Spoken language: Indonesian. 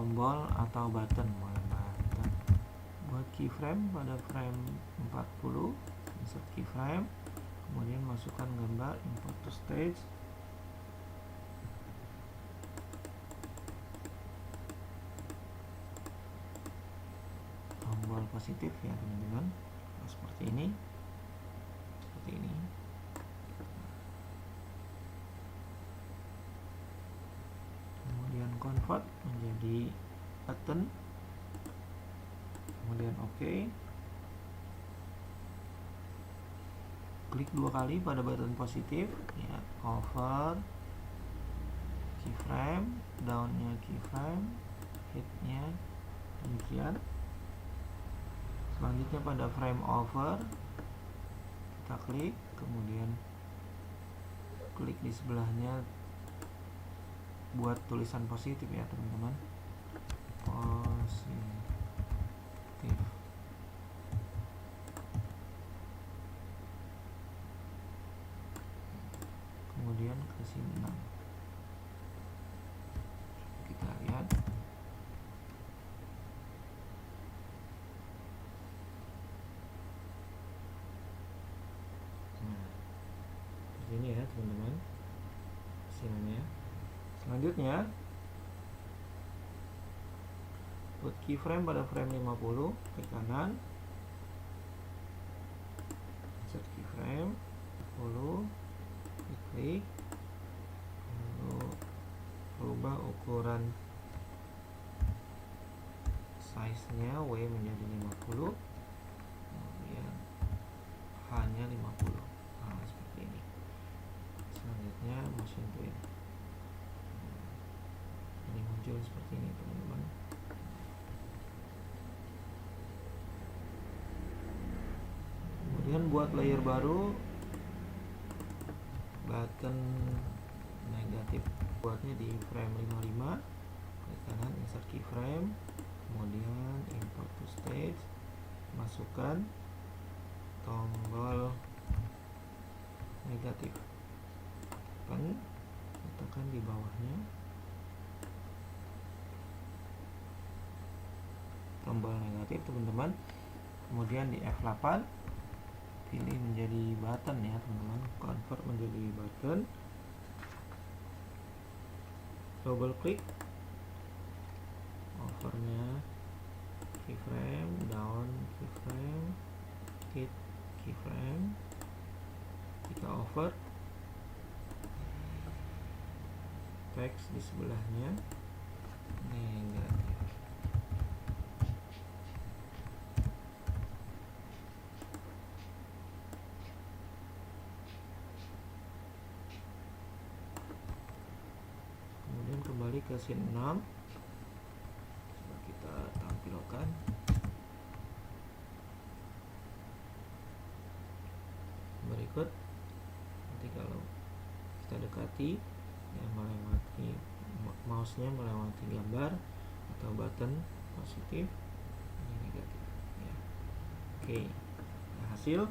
tombol atau button. Buat keyframe pada frame 40, insert keyframe, kemudian masukkan gambar import to stage. Tombol positif ya teman-teman, seperti ini, kemudian convert menjadi button, kemudian OK. Klik 2 kali pada button positif ya, over, keyframe, downnya keyframe, hitnya demikian. Selanjutnya pada frame over kita klik, kemudian klik di sebelahnya buat tulisan positif ya teman-teman, positif. Kemudian ke sini 6. Kita lihat. Seperti ini ya teman-teman hasilnya. Selanjutnya buat keyframe pada frame 50, klik kanan, insert keyframe 50, klik, lalu rubah ukuran size nya W menjadi 50, kemudian H nya 50. Nah, seperti ini. Selanjutnya motion twin, ini muncul seperti ini teman-teman. Kemudian buat layer baru, button negatif, buatnya di frame 55, klik kanan, insert keyframe, kemudian import to stage, masukkan tombol negatif, letakkan di bawahnya tombol negatif teman-teman. Kemudian di F8 pilih menjadi button ya teman-teman, convert menjadi button, double klik, overnya keyframe, down keyframe, hit keyframe. Jika over, teks di sebelahnya negatif. Kemudian kembali ke scene 6. Coba kita tampilkan. Berikut, nanti kalau kita dekati ya, melewati mouse-nya melewati gambar atau button positif, ini negatif ya. Oke, nah, hasil